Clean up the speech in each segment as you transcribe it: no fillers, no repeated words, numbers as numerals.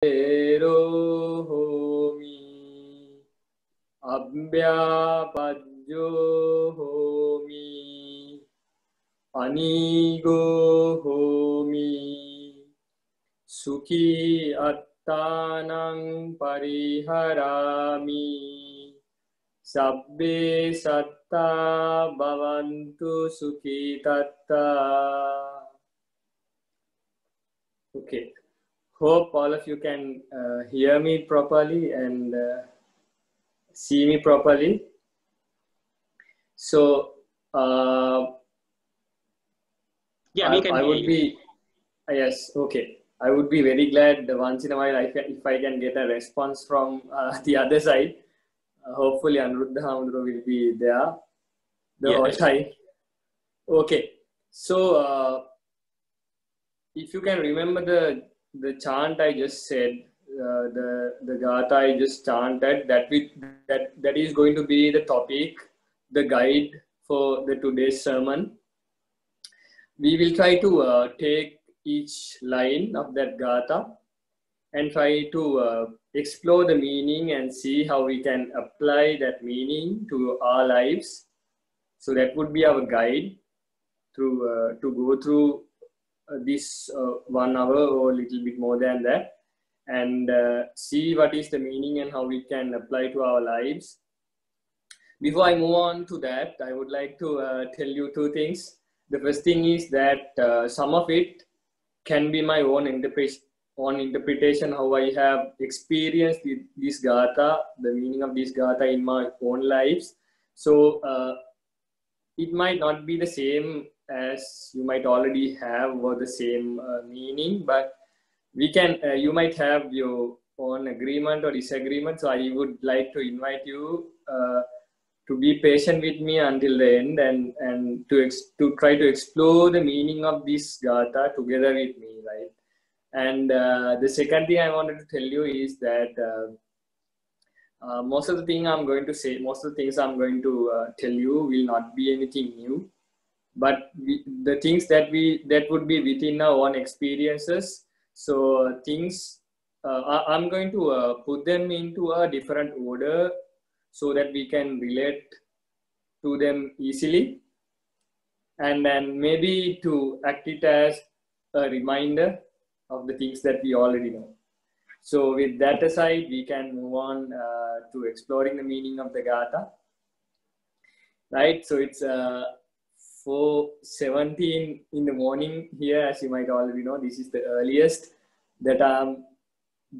homi abhyapajyo homi anigo homi sukhi attanang pariharami sabbe satta bhavantu sukhi tatta. Okay. Hope all of you can hear me properly and see me properly. So, yeah, we can I hear would you. be, yes, okay. I would be very glad once in a while if I can get a response from the other side. Hopefully, Anuruddha Hamdro will be there the whole time. Okay. So, if you can remember the chant I just said, the gatha I just chanted, that is going to be the topic, the guide for the today's sermon. We will try to take each line of that gatha and try to explore the meaning and see how we can apply that meaning to our lives. So that would be our guide to go through this 1 hour or a little bit more than that, and see what is the meaning and how we can apply to our lives. Before I move on to that, I would like to tell you two things. The first thing is that some of it can be my own interpretation, how I have experienced this gatha, the meaning of this gatha in my own lives. So it might not be the same as you might already have or the same meaning, but we can you might have your own agreement or disagreement. So I would like to invite you to be patient with me until the end and to try to explore the meaning of this gatha together with me, right? And the second thing I wanted to tell you is that most of the things I'm going to tell you will not be anything new, but the things that would be within our own experiences. So things I'm going to put them into a different order so that we can relate to them easily, and then maybe to act it as a reminder of the things that we already know. So with that aside, we can move on to exploring the meaning of the gatha. Right, so it's 4:17 in the morning here, as you might already know. This is the earliest that I'm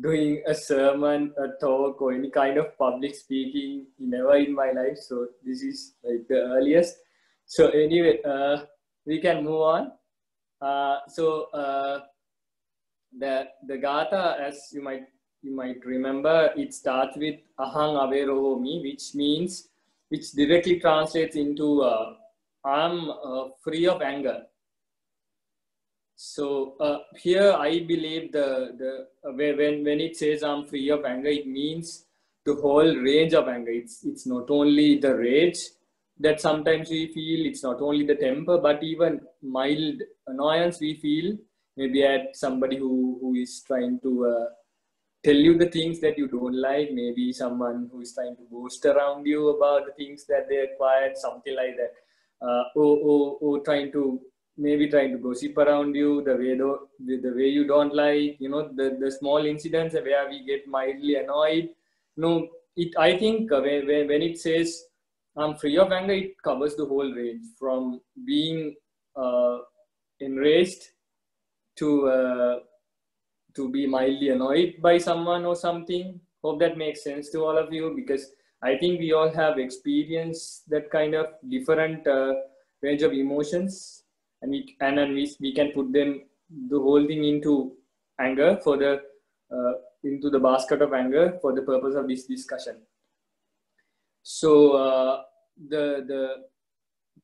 doing a sermon, a talk, or any kind of public speaking ever in my life. So this is like the earliest. So anyway, we can move on. The gatha, as you might remember, it starts with ahang averohomi, which directly translates into I'm free of anger. So here I believe when it says I'm free of anger, it means the whole range of anger. It's not only the rage that sometimes we feel, it's not only the temper, but even mild annoyance we feel maybe at somebody who is trying to tell you the things that you don't like, maybe someone who is trying to boast around you about the things that they acquired, something like that, or trying to gossip around you the way you don't like, the small incidents where we get mildly annoyed. I think when it says I'm free of anger, it covers the whole range from being enraged to be mildly annoyed by someone or something. Hope that makes sense to all of you, because I think we all have experienced that kind of different range of emotions, and we can put them, the whole thing, into anger for the into the basket of anger for the purpose of this discussion. So the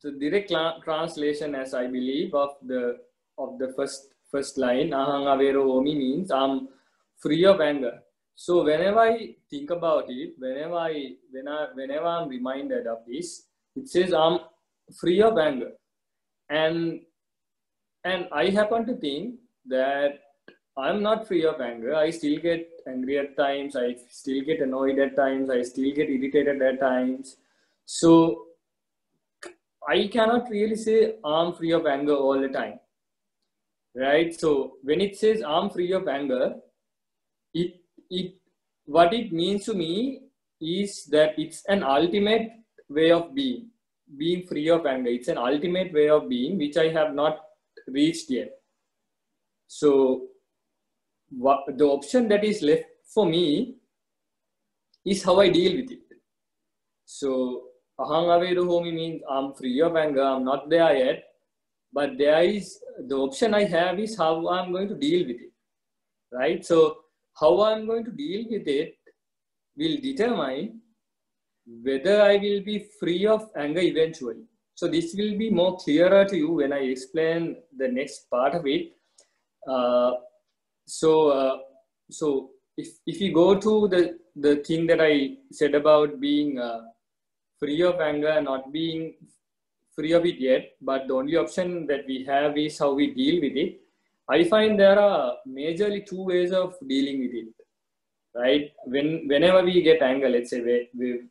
direct translation, as I believe, of the first line, ahang averohomi, means I'm free of anger. So whenever I think about it, whenever I'm reminded of this, it says I'm free of anger, and I happen to think that I'm not free of anger. I still get angry at times. I still get annoyed at times. I still get irritated at times. So I cannot really say I'm free of anger all the time, right? So when it says I'm free of anger, it what it means to me is that it's an ultimate way of being free of anger. It's an ultimate way of being which I have not reached yet. So the option that is left for me is how I deal with it. So ahang avedu homi means I'm free of anger. I'm not there yet, but there is the option I have is how I'm going to deal with it, right? So how I'm going to deal with it will determine whether I will be free of anger eventually. So this will be more clearer to you when I explain the next part of it. So if you go to the thing that I said about being free of anger and not being free of it yet, but the only option that we have is how we deal with it. I find there are majorly two ways of dealing with it, right? Whenever we get anger, let's say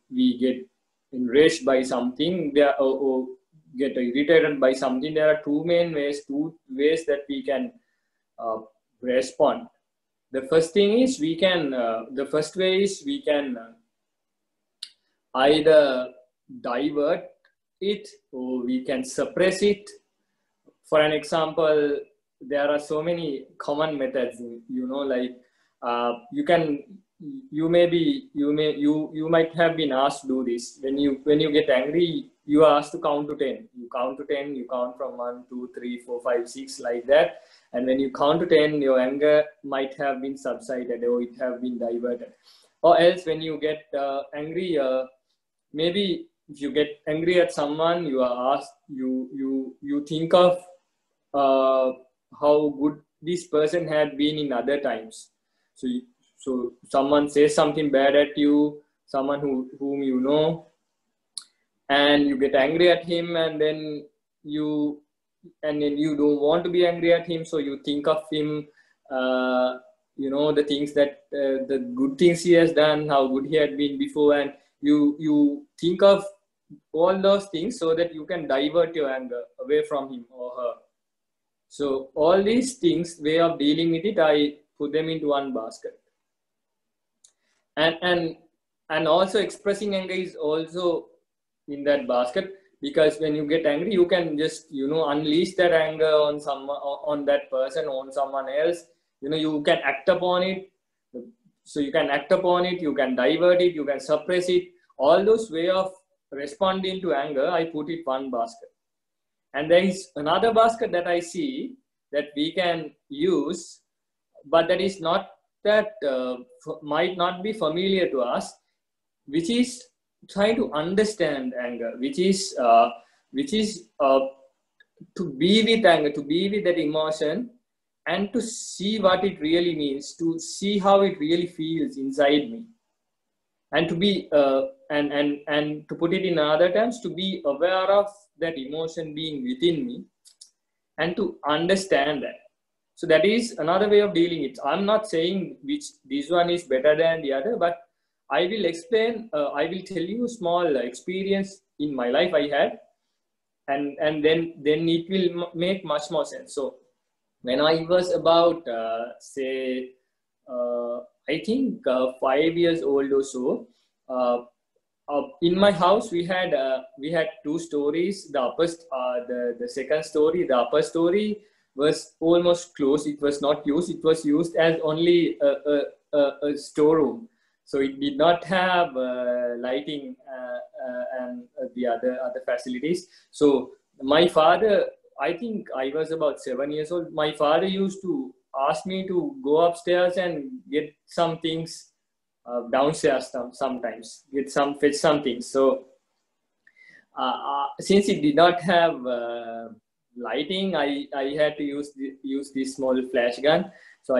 we get enraged by something, or get irritated by something, there are two ways that we can respond. The first way is we can either divert it or we can suppress it. For an example, there are so many common methods, like you might have been asked to do this. When you get angry, you are asked to count to 10. You count to 10, you count from 1, 2, 3, 4, 5, 6, like that. And when you count to 10, your anger might have been subsided or it have been diverted. Or else when you get angry, maybe if you get angry at someone, you are asked, you think of how good this person had been in other times. So someone says something bad at you, someone whom you know, and you get angry at him, and then you don't want to be angry at him, so you think of him, the things that the good things he has done, how good he had been before, and you think of all those things so that you can divert your anger away from him or her. So all these things, way of dealing with it, I put them into one basket. And also expressing anger is also in that basket, because when you get angry, you can just unleash that anger on on that person, on someone else. You can act upon it. So you can act upon it, you can divert it, you can suppress it. All those way of responding to anger, I put it one basket. And there is another basket that I see that we can use, but that is not might not be familiar to us, which is trying to understand anger, which is to be with anger, to be with that emotion, and to see what it really means, to see how it really feels inside me, and to be and to put it in other terms, to be aware of that emotion being within me, and to understand that. So that is another way of dealing it. I'm not saying which this one is better than the other, but I will explain. I will tell you a small experience in my life I had, and then it will make much more sense. So when I was about I think 5 years old or so, in my house we had 2 stories. The second story, the upper story, was almost closed. It was not used. It was used as only a storeroom. So it did not have lighting and the other facilities. So my father, I think I was about 7 years old. My father used to ask me to go upstairs and get some things downstairs sometimes, fetch some things. So since it did not have lighting, I had to use this small flash gun. So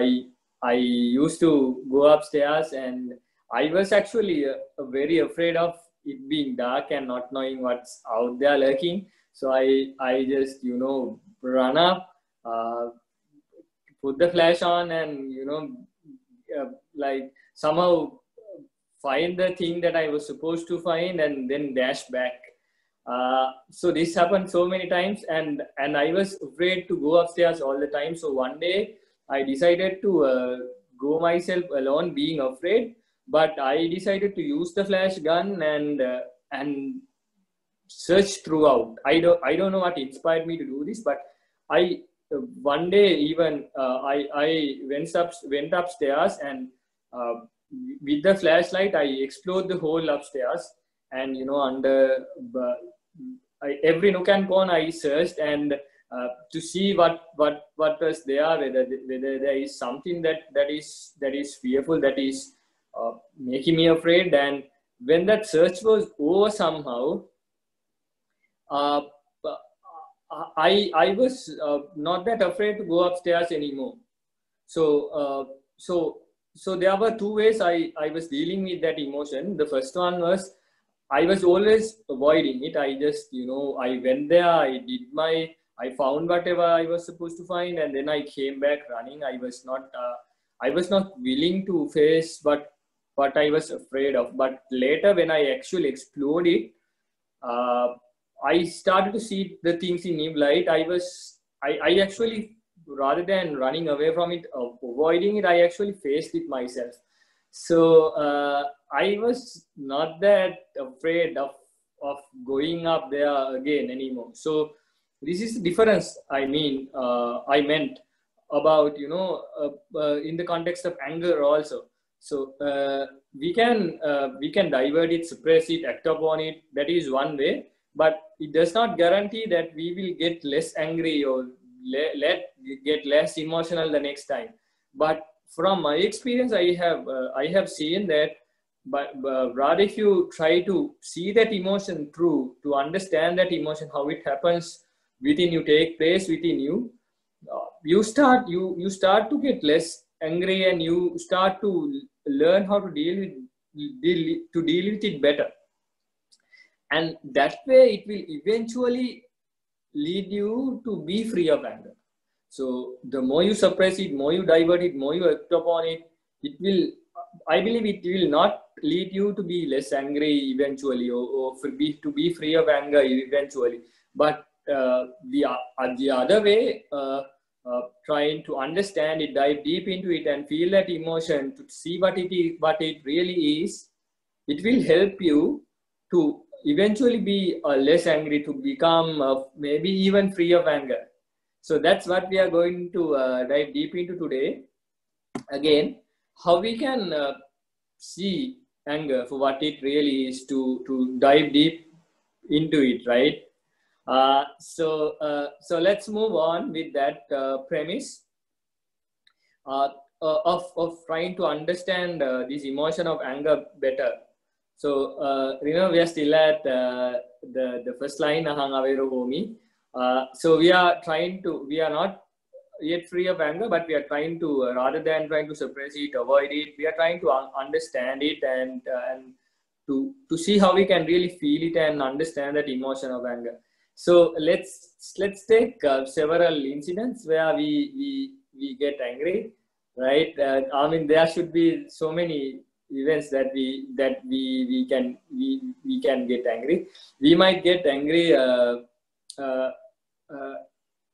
I used to go upstairs, and I was actually very afraid of it being dark and not knowing what's out there lurking. So I just run up, put the flash on and, you know, like somehow find the thing that I was supposed to find and then dash back. So this happened so many times, and I was afraid to go upstairs all the time. So one day I decided to go myself alone, being afraid. But I decided to use the flash gun and search throughout. I don't know what inspired me to do this, but I one day even I went upstairs and with the flashlight I explored the whole upstairs, and, you know, under every nook and corner I searched, and to see what was there, whether there is something that is fearful, that is making me afraid. And when that search was over somehow, I was not that afraid to go upstairs anymore. So there were two ways I was dealing with that emotion. The first one was I was always avoiding it. I just, you know, I went there, I found whatever I was supposed to find, and then I came back running. I was not willing to face what I was afraid of. But later, when I actually explored it, I started to see the things in new light. I actually, rather than running away from it, avoiding it, I actually faced it myself. So I was not that afraid of going up there again anymore. So this is the difference I meant about, you know, in the context of anger also. So we can divert it, suppress it, act upon it. That is one way, but it does not guarantee that we will get less angry or get less emotional the next time. But from my experience, I have seen that, but rather if you try to see that emotion through, to understand that emotion, how it happens within you, take place within you, you start to get less angry, and you start to learn how to deal with it better. And that way it will eventually lead you to be free of anger. So the more you suppress it, more you divert it, more you act upon it, I believe it will not lead you to be less angry eventually, or to be free of anger eventually. But the other way, trying to understand it, dive deep into it and feel that emotion, to see what it really is, it will help you to eventually be less angry, to become maybe even free of anger. So that's what we are going to dive deep into today. Again, how we can see anger for what it really is, to dive deep into it, right? So let's move on with that premise of trying to understand this emotion of anger better. So we are still at the first line, ahang avero homi. So we are not yet free of anger, but we are trying to, rather than trying to suppress it, avoid it, we are trying to understand it and to see how we can really feel it and understand that emotion of anger. So let's take several incidents where we get angry, right? I mean, there should be so many events that we can get angry. We might get angry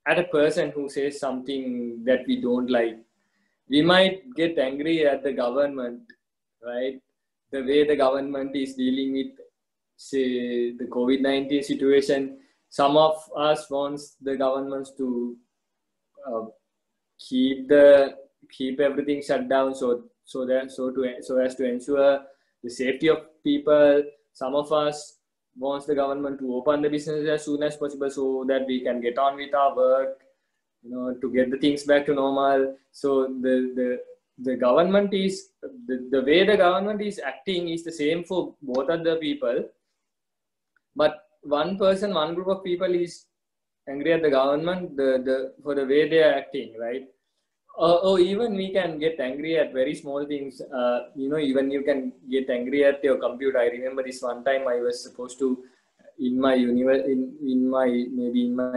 at a person who says something that we don't like. We might get angry at the government, right? The way the government is dealing with, say, the COVID-19 situation. Some of us wants the governments to keep everything shut down, so as to ensure the safety of people. Some of us wants the government to open the business as soon as possible so that we can get on with our work, you know, to get the things back to normal. So the government is, the way the government is acting is the same for both of the people. But one group of people is angry at the government for the way they are acting, right? Or even we can get angry at very small things. Even you can get angry at your computer. I remember this one time I was supposed to, in my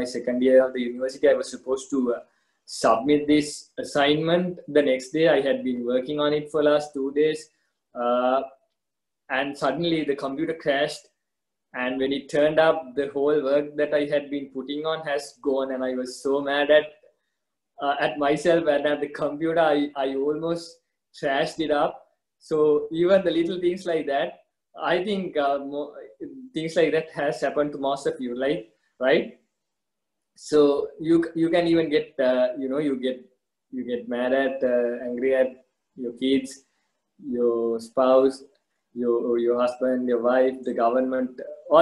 second year of the university, I was supposed to submit this assignment. The next day, I had been working on it for last 2 days, and suddenly the computer crashed. And when it turned up, the whole work that I had been putting on has gone, and I was so mad at myself and at the computer. I almost trashed it up. So even the little things like that, I think things like that has happened to most of you, like, right? So you can even get you get mad at angry at your kids, your spouse, your husband, your wife, the government, all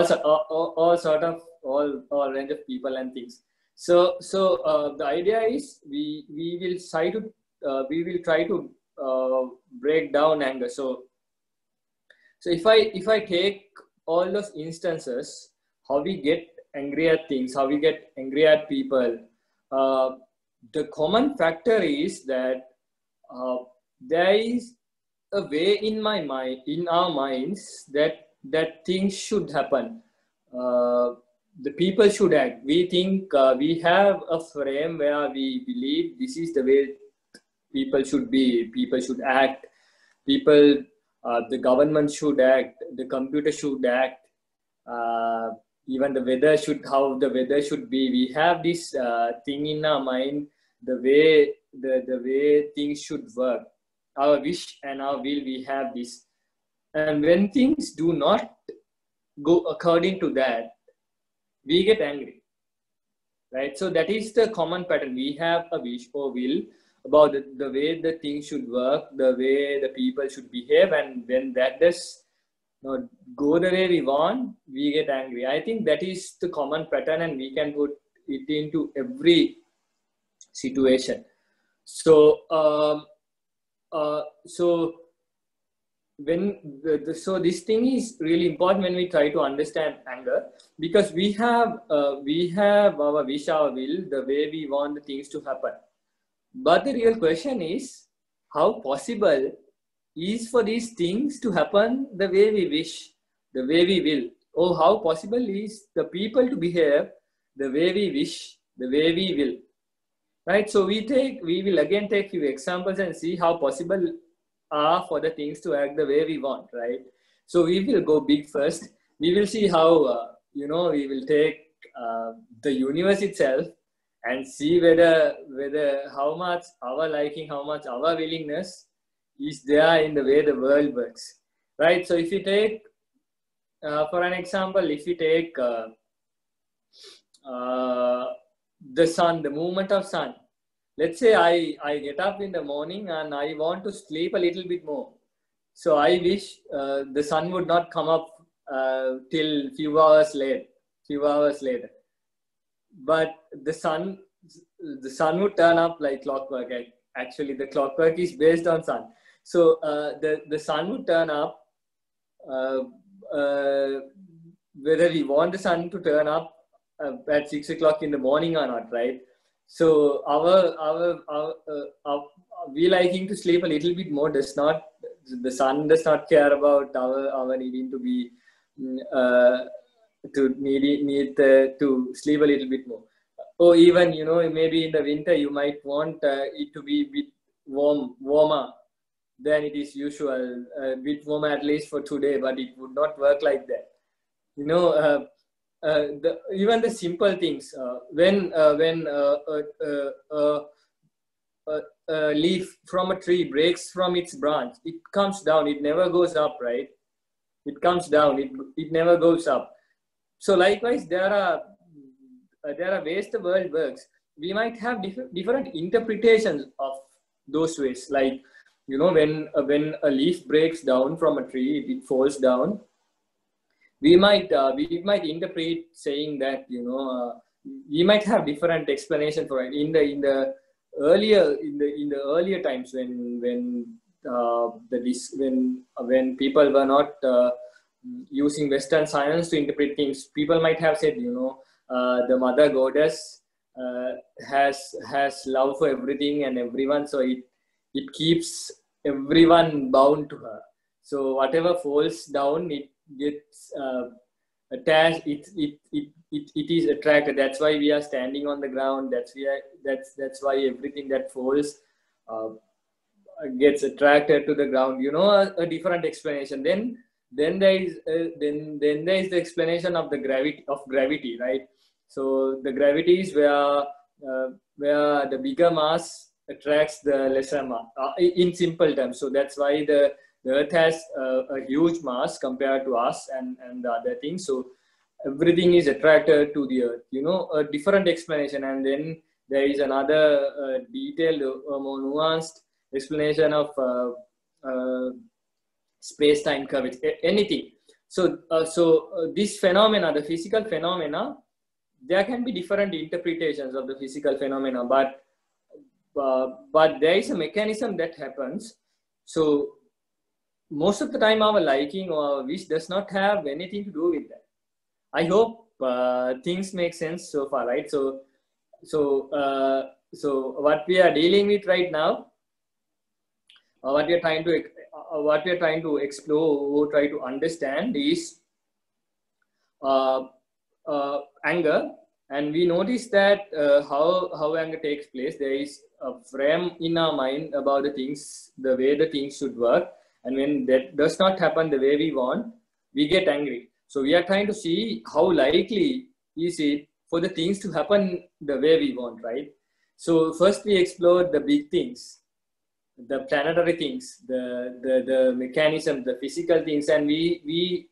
range of people and things. So the idea is we will try to break down anger. So if I take all those instances, how we get angry at things, how we get angry at people, the common factor is that there is a way in our minds that things should happen. The people should act. We think we have a frame where we believe this is the way people should be. People should act. The government should act. The computer should act. Even how the weather should be. We have this thing in our mind, the way things should work. Our wish and our will, we have this. And when things do not go according to that, we get angry, right? So that is the common pattern. We have a wish or will about the way the things should work, the way the people should behave, and when that does not go the way we want, we get angry. I think that is the common pattern, and we can put it into every situation. So so this thing is really important when we try to understand anger, because we have our wish, our will, the way we want the things to happen. But the real question is, how possible is for these things to happen the way we wish, the way we will? Or how possible is the people to behave the way we wish, the way we will? Right? So we will again take few examples and see how possible are for the things to act the way we want, right? So we will go big first. We will see how, we will take the universe itself and see whether how much our liking, how much our willingness is there in the way the world works, right? So if you take, for an example, if you take the sun, the movement of sun. Let's say I get up in the morning and I want to sleep a little bit more. So I wish the sun would not come up till few hours later. But the sun would turn up like clockwork. Actually, the clockwork is based on sun. So the sun would turn up whether we want the sun to turn up at 6 o'clock in the morning or not, right? So we liking to sleep a little bit more the sun does not care about our needing to be to sleep a little bit more. Or even, maybe in the winter you might want it to be a bit warmer than it is usual, a bit warmer at least for today, but it would not work like that. Even the simple things, when a leaf from a tree breaks from its branch, it comes down, it never goes up, right? It comes down, it never goes up. So likewise, there are ways the world works. We might have different interpretations of those ways. Like, when a leaf breaks down from a tree, it falls down. We might interpret saying that we might have different explanation for it. In the earlier times when people were not using Western science to interpret things, people might have said the mother goddess has love for everything and everyone, so it keeps everyone bound to her. So whatever falls down, it gets attached, it is attracted. That's why we are standing on the ground. That's why everything that falls gets attracted to the ground. You know, a different explanation. Then there is then there is the explanation of the gravity, right? So the gravity is where the bigger mass attracts the lesser mass, in simple terms. So that's why the Earth has a huge mass compared to us and the other things. So everything is attracted to the Earth. You know, a different explanation. And then there is another detailed, more nuanced explanation of space-time curvature, anything. So, this phenomena, the physical phenomena, there can be different interpretations of the physical phenomena, but there is a mechanism that happens. So most of the time our liking or our wish does not have anything to do with that. I hope things make sense so far, right? So what we are dealing with right now, what we are trying to explore or try to understand is anger. And we notice that how anger takes place. There is a frame in our mind about the things, the way the things should work. And when that does not happen the way we want, we get angry. So we are trying to see how likely is it for the things to happen the way we want, right? So first we explored the big things, the planetary things, the mechanism, the physical things, and we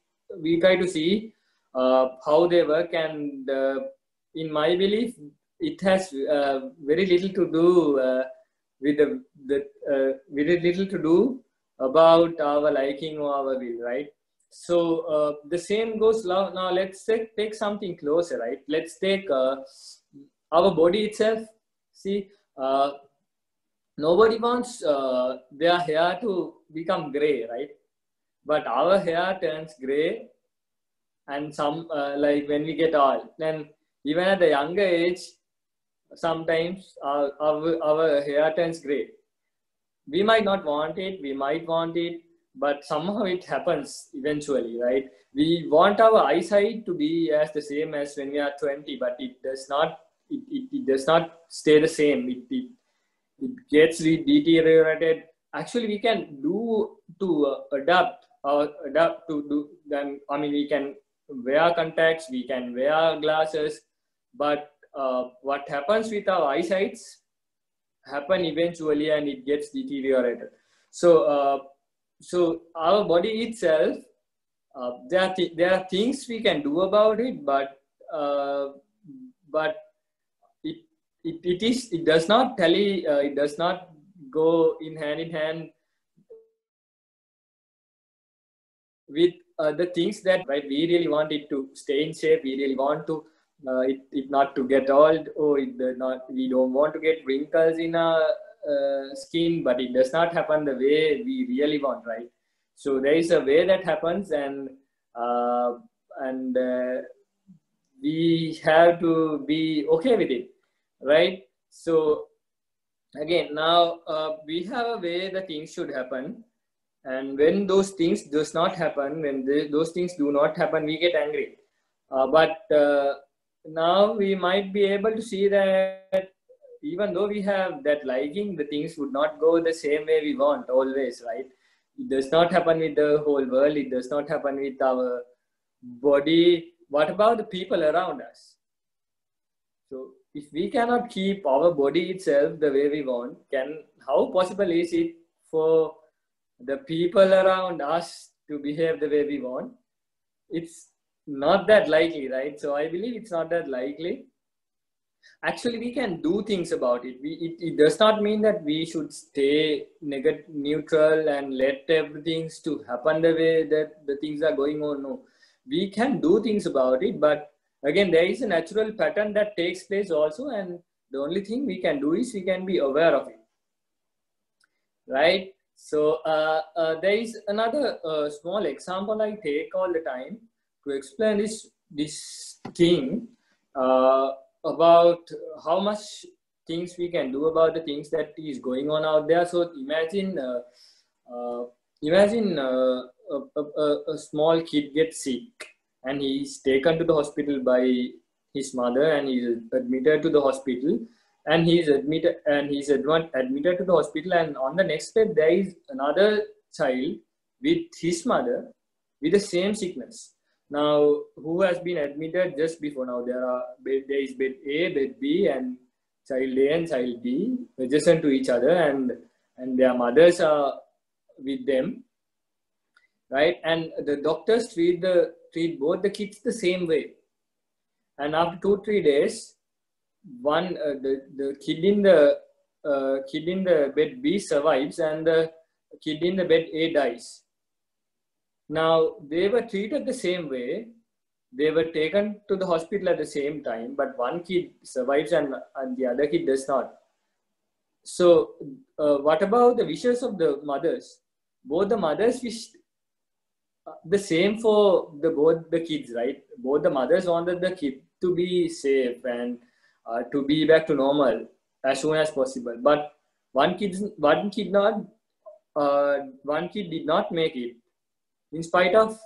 try to see how they work. And in my belief, it has very little to do very little to do about our liking or our will, right? So the same goes now. Let's take something closer, right? Let's take our body itself. See, nobody wants their hair to become gray, right? But our hair turns gray, and some like when we get old, then even at the younger age, sometimes our hair turns gray. We might not want it, we might want it, but somehow it happens eventually, right? We want our eyesight to be as the same as when we are 20, but it does not. It does not stay the same. It gets deteriorated. Actually, we can do to adapt to do them. I mean, we can wear contacts, we can wear glasses, but what happens with our eyesights happen eventually, and it gets deteriorated. So our body itself, there are things we can do about it, but it does not tally. It does not go in hand with the things that, right, we really want it to stay in shape. We really want to it not to get old, or we don't want to get wrinkles in our skin, but it does not happen the way we really want, right? So there is a way that happens, and we have to be okay with it, right? So again, now we have a way that things should happen, and when those things does not happen, when those things do not happen, we get angry. But now we might be able to see that even though we have that liking, the things would not go the same way we want always, right? It does not happen with the whole world. It does not happen with our body. What about the people around us? So if we cannot keep our body itself the way we want, how possible is it for the people around us to behave the way we want? It's not that likely, right? So I believe it's not that likely. Actually, we can do things about it. It does not mean that we should stay neutral and let everything to happen the way that the things are going on. No, we can do things about it, but again, there is a natural pattern that takes place also, and the only thing we can do is we can be aware of it, right? So there is another small example I take all the time to explain this thing about how much things we can do about the things that is going on out there. So imagine a small kid gets sick, and he is taken to the hospital by his mother, and he is admitted to the hospital, and he is admitted to the hospital, and on the next step there is another child with his mother with the same sickness. Now, who has been admitted just before? Now there is bed A, bed B, and child A and child B adjacent to each other, and their mothers are with them, right? And the doctors treat both the kids the same way. And after 2-3 days, the kid in the bed B survives, and the kid in the bed A dies. Now, they were treated the same way. They were taken to the hospital at the same time, but one kid survives and the other kid does not. So, what about the wishes of the mothers? Both the mothers wish the same for both the kids, right? Both the mothers wanted the kid to be safe and to be back to normal as soon as possible. But one kid did not make it. In spite of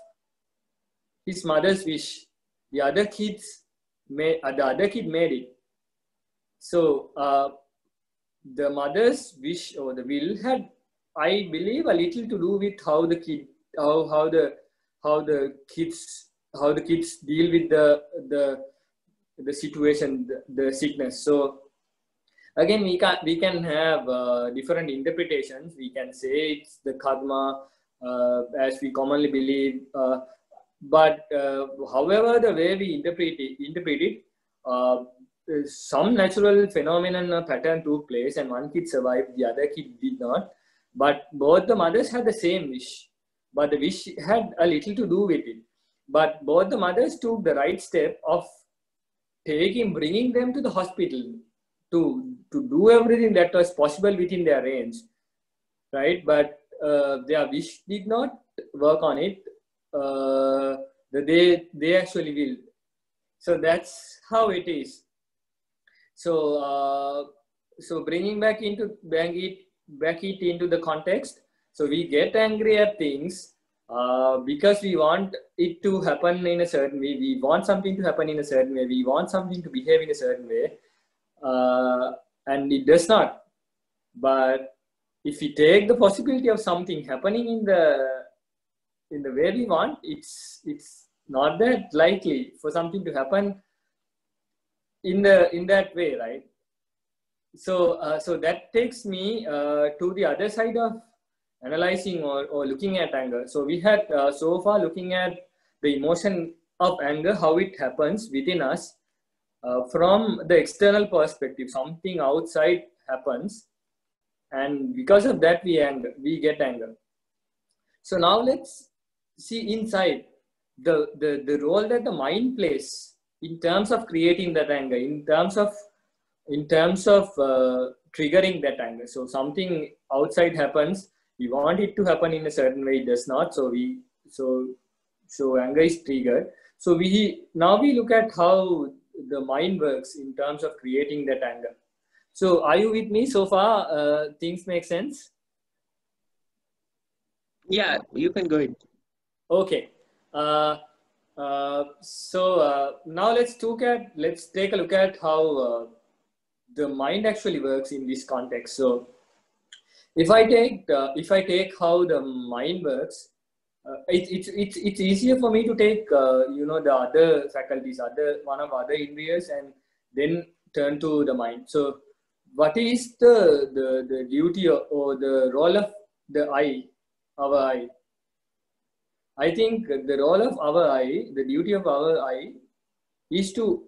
his mother's wish, the other kid made it. So the mother's wish or the will had, I believe, a little to do with how the kids deal with the situation, the sickness. So again, we can have different interpretations. We can say it's the karma, as we commonly believe, but however the way we interpret it, some natural phenomenon or pattern took place, and one kid survived, the other kid did not. But both the mothers had the same wish, but the wish had a little to do with it. But both the mothers took the right step of bringing them to the hospital to do everything that was possible within their range, right? But their wish did not work on it. They actually will. So that's how it is. So bringing back it into the context. So we get angry at things because we want it to happen in a certain way. We want something to happen in a certain way. We want something to behave in a certain way, and it does not. But if we take the possibility of something happening in the way we want, it's not that likely for something to happen in that way, right? So that takes me to the other side of analyzing or looking at anger. So we had so far looking at the emotion of anger, how it happens within us from the external perspective. Something outside happens, and because of that we get anger. So now let's see inside the role that the mind plays in terms of creating that anger, in terms of triggering that anger. So something outside happens, we want it to happen in a certain way, it does not. So anger is triggered. So now we look at how the mind works in terms of creating that anger. So are you with me so far? Things make sense? Yeah, you can go ahead. Okay. So now let's take a look at how the mind actually works in this context. So if I take how the mind works, it's easier for me to take the other faculties, one of other indriyas, and then turn to the mind. So what is the duty or the role of the eye, our eye? I think the role of our eye, the duty of our eye, is to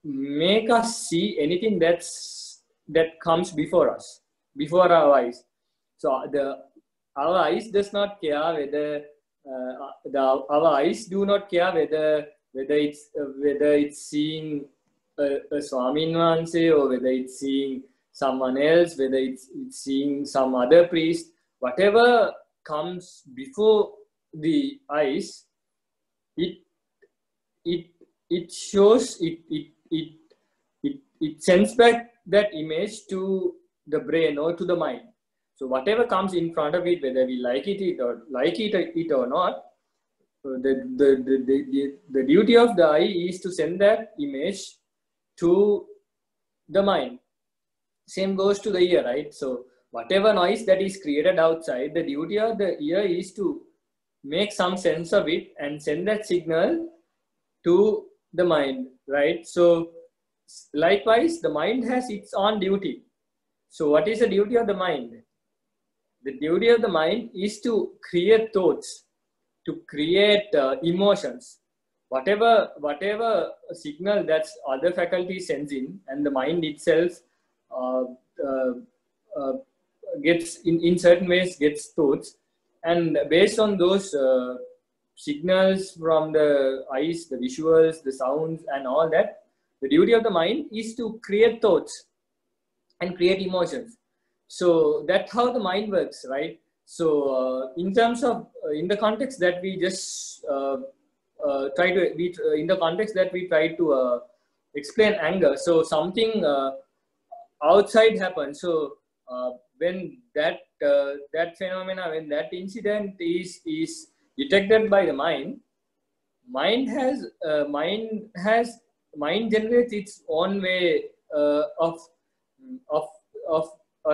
make us see anything that comes before us, before our eyes. So our eyes does not care whether our eyes do not care whether it's seeing a Swamin Wahanse, or whether it's seeing someone else, whether it's seeing some other priest. Whatever comes before the eyes, it shows it sends back that image to the brain or to the mind. So whatever comes in front of it, whether we like it or not, the duty of the eye is to send that image to the mind. Same goes to the ear, right? So whatever noise that is created outside, the duty of the ear is to make some sense of it and send that signal to the mind, right? So likewise, the mind has its own duty. So what is the duty of the mind? The duty of the mind is to create thoughts, to create emotions. Whatever signal that other faculty sends in, and the mind itself uh, uh, uh, gets in certain ways gets thoughts, and based on those signals from the eyes, the visuals, the sounds, and all that, the duty of the mind is to create thoughts and create emotions. So that's how the mind works, right? So in terms of in the context that we just in the context that we try to explain anger. So something outside happens. So when that phenomena, when that incident is detected by the mind, mind generates its own way of of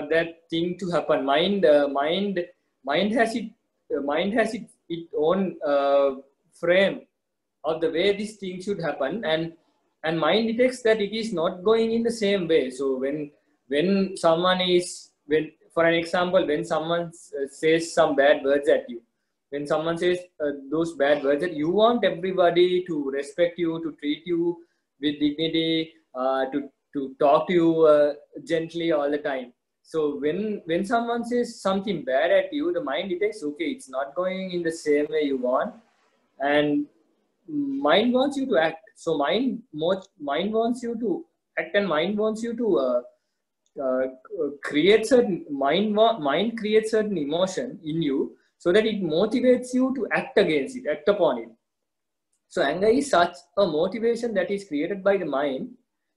that thing to happen. Mind has its own frame of the way this thing should happen, and mind detects that it is not going in the same way. So when someone is when for an example, when someone says some bad words at you, when someone says those bad words, that you want everybody to respect you, to treat you with dignity, to talk to you gently all the time. So when someone says something bad at you, the mind detects, okay, it's not going in the same way you want, and mind wants you to act. So mind wants you to act, and mind wants you to create certain mind creates certain emotion in you, so that it motivates you to act against it, act upon it. So anger is such a motivation that is created by the mind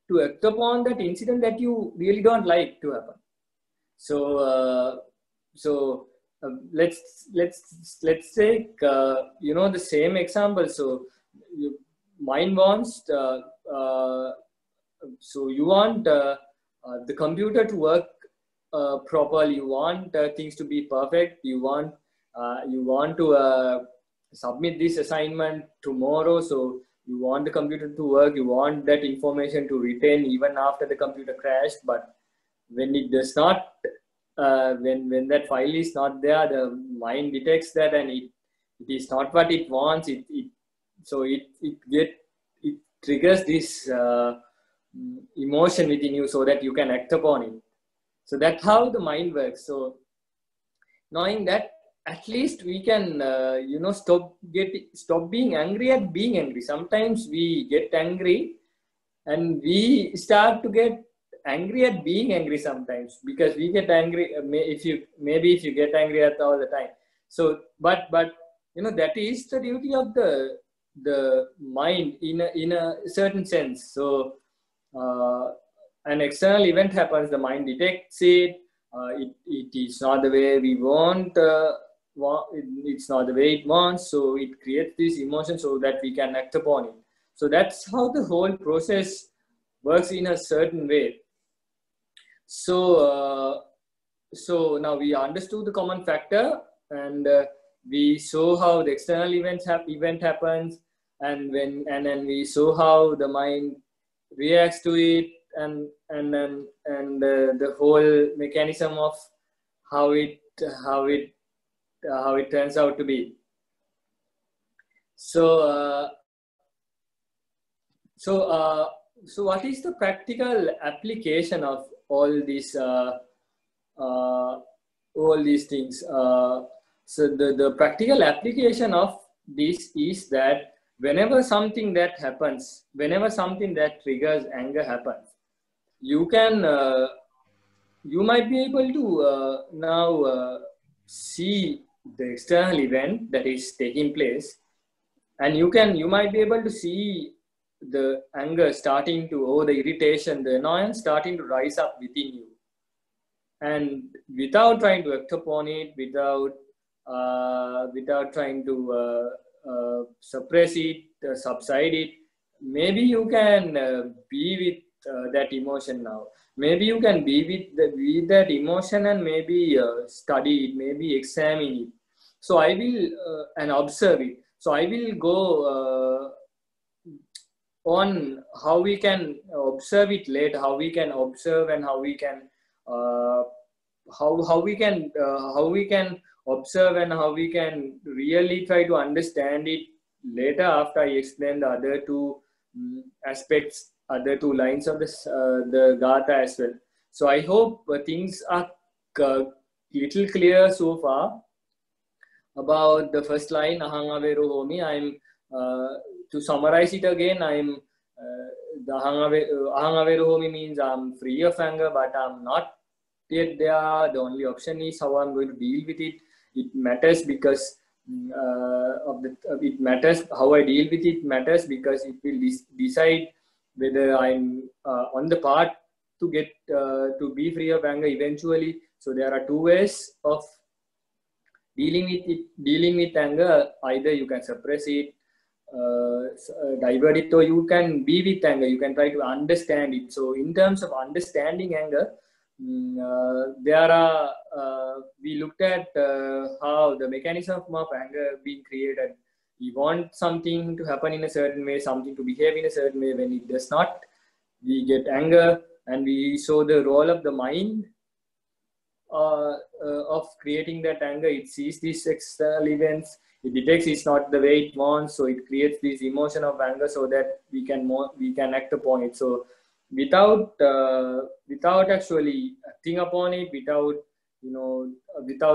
to act upon that incident that you really don't like to happen. So let's take the same example. So mind wants so you want the computer to work properly. You want things to be perfect. You want to submit this assignment tomorrow. So you want the computer to work. You want that information to retain even after the computer crashed. But when it does not, when that file is not there, the mind detects that, and it is not what it wants. It triggers this emotion within you, so that you can act upon it. So that's how the mind works. So knowing that, at least we can stop being angry at being angry. Sometimes we get angry, and we start to get angry at being angry sometimes, because we get angry if you get angry at all the time. So but that is the duty of the mind in a certain sense. So an external event happens, the mind detects it. It is not the way we want. It's not the way it wants. So it creates this emotion so that we can act upon it. So that's how the whole process works in a certain way. So now we understood the common factor, and we saw how the external event happens, and then we saw how the mind reacts to it, and the whole mechanism of how it turns out to be. So what is the practical application of all these things? So the practical application of this is that whenever something that happens, whenever something that triggers anger happens, you might be able to now see the external event that is taking place, and you might be able to see the anger starting to, or the irritation, the annoyance starting to rise up within you. And without trying to act upon it, without trying to suppress it, subside it. Maybe you can be with that emotion now. Maybe you can be with that emotion and maybe study it, maybe examine it. So I will and observe it. So I will go on how we can observe it later, how we can observe and how we can how we can observe and how we can really try to understand it later after I explain the other two aspects, other two lines of the Gatha as well. So I hope things are little clear so far about the first line, Ahang Averu Homi. I'm to summarize it again, I'm the Ahang Averu Homi means I'm free of anger, but I'm not yet there. The only option is how I'm going to deal with it. It matters because it matters how I deal with it matters because it will decide whether I'm on the path to get to be free of anger eventually. So there are two ways of dealing with anger. Either you can suppress it, divert it, or you can be with anger. You can try to understand it. So in terms of understanding anger, there are we looked at how the mechanism of anger being created. We want something to happen in a certain way, something to behave in a certain way. When it does not, we get anger, and we saw the role of the mind of creating that anger. It sees these external events, it detects it's not the way it wants, so it creates this emotion of anger so that we can act upon it. So without actually acting upon it, without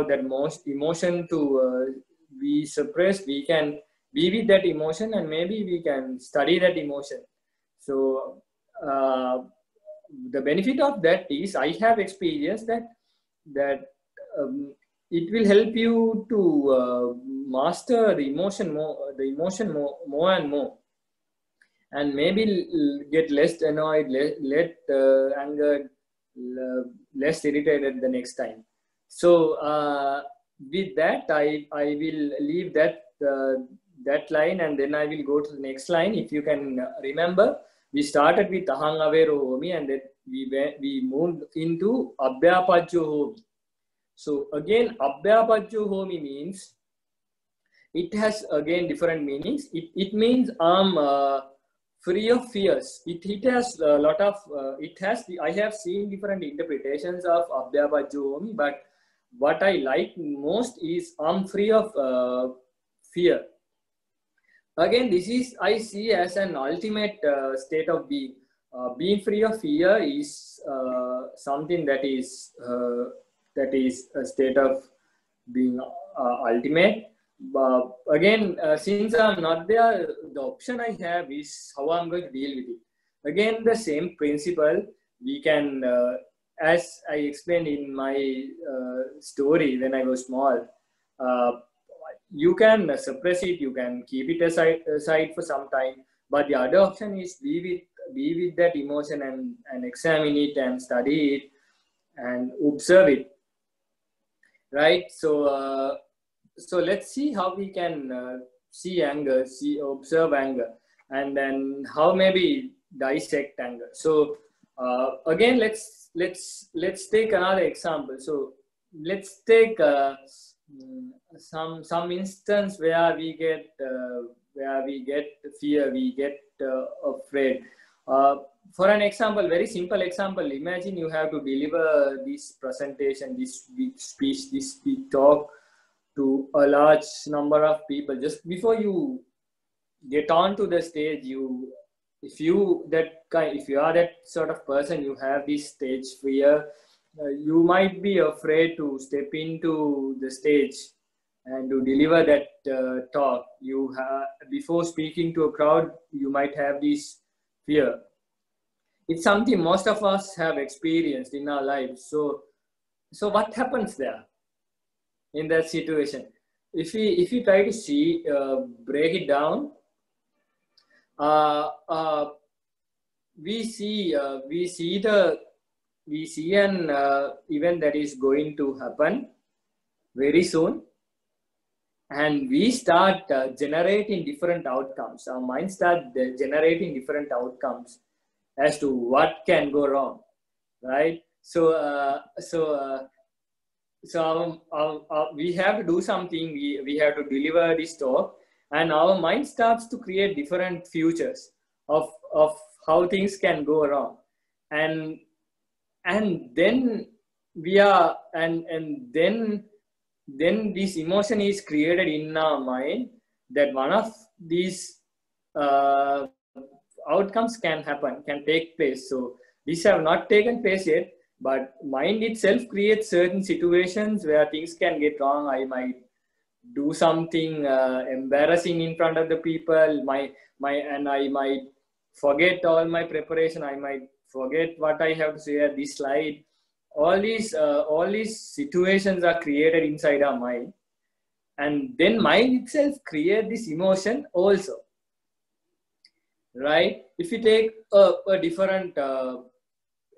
that most emotion to be suppressed, we can be with that emotion and maybe we can study that emotion. So the benefit of that is I have experienced that it will help you to master the emotion more and more, and maybe get less annoyed, let angered, less irritated the next time. So with that, I will leave that line, and then I will go to the next line. If you can remember, we started with Ahang Averu Homi, and then we moved into Abhyapajyo Homi. So again, Abhyapajyo Homi means, it has again different meanings. It means I'm free of fears. It has a lot of, I have seen different interpretations of Abhyapajyo Homi, but what I like most is I'm free of fear. Again, this is I see as an ultimate state of being. Being free of fear is something that is a state of being ultimate. Again, since I'm not there, the option I have is how I'm going to deal with it. Again, the same principle. We can, as I explained in my story when I was small, you can suppress it, you can keep it aside for some time, but the other option is be with that emotion and examine it and study it and observe it, right? So let's see how we can see anger, observe anger, and then how maybe dissect anger. So again, let's take another example. So let's take some instance where we get fear, we get afraid. For an example, very simple example, imagine you have to deliver this presentation, this big speech, this big talk to a large number of people. Just before you get onto the stage, if you are that sort of person, you have this stage fear, you might be afraid to step into the stage and to deliver that talk. Before speaking to a crowd, you might have this fear. It's something most of us have experienced in our lives. So what happens there in that situation? If we try to break it down, we see an event that is going to happen very soon, and we start generating different outcomes. Our mind start generating different outcomes as to what can go wrong, right? So we have to do something. We have to deliver this talk, and our mind starts to create different futures of how things can go wrong, and then we are and then this emotion is created in our mind that one of these outcomes can take place. So these have not taken place yet, but mind itself creates certain situations where things can get wrong. I might do something embarrassing in front of the people, and I might forget all my preparation. I might forget what I have to say at this slide. All these situations are created inside our mind, and then mind itself creates this emotion also, right? If you take a different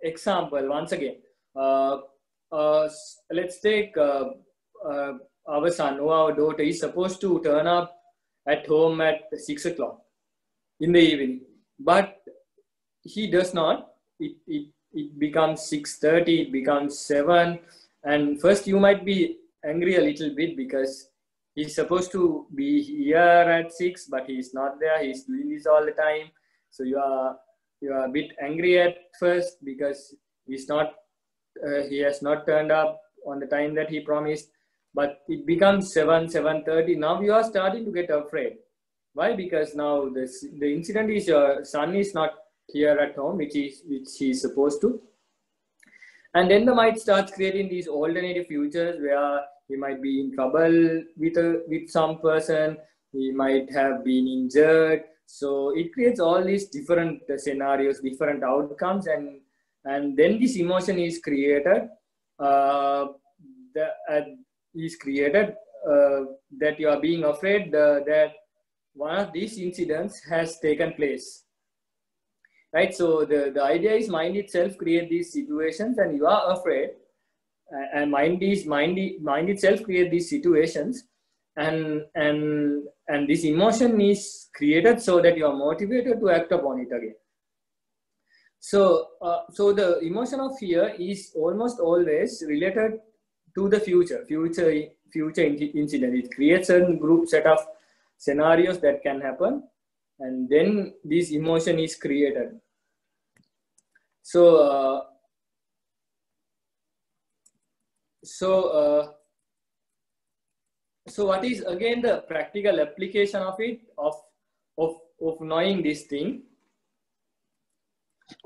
example once again, let's take our son or our daughter is supposed to turn up at home at 6 o'clock in the evening, but he does not. It becomes 6:30, it becomes 7, and first you might be angry a little bit because he's supposed to be here at 6, but he's not there. He's doing this all the time. So you are a bit angry at first because he has not turned up on the time that he promised. But it becomes 7:30. Now you are starting to get afraid. Why? Because now the incident is your son is not here at home, which he's supposed to. And then the mind starts creating these alternative futures where he might be in trouble with some person. He might have been injured. So it creates all these different scenarios, different outcomes, and then this emotion is created. That you are being afraid that one of these incidents has taken place. Right, so the idea is mind itself create these situations, and you are afraid, and mind itself create these situations, and this emotion is created so that you are motivated to act upon it again. So the emotion of fear is almost always related to the future incident. It creates a set of scenarios that can happen, and then this emotion is created. So what is again the practical application of it, of knowing this thing?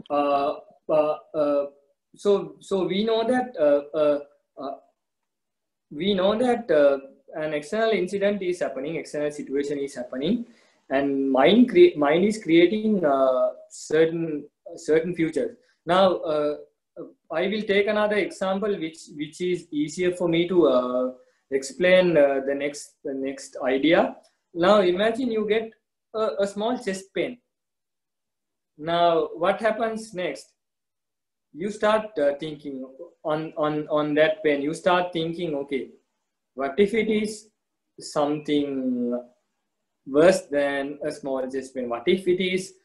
So we know that an external incident is happening, external situation is happening, and mind is creating certain futures. Now, I will take another example, which is easier for me to explain the next idea. Now, imagine you get a small chest pain. Now, what happens next? You start thinking on that pain. You start thinking, okay, what if it is something worse than a small chest pain? What if it is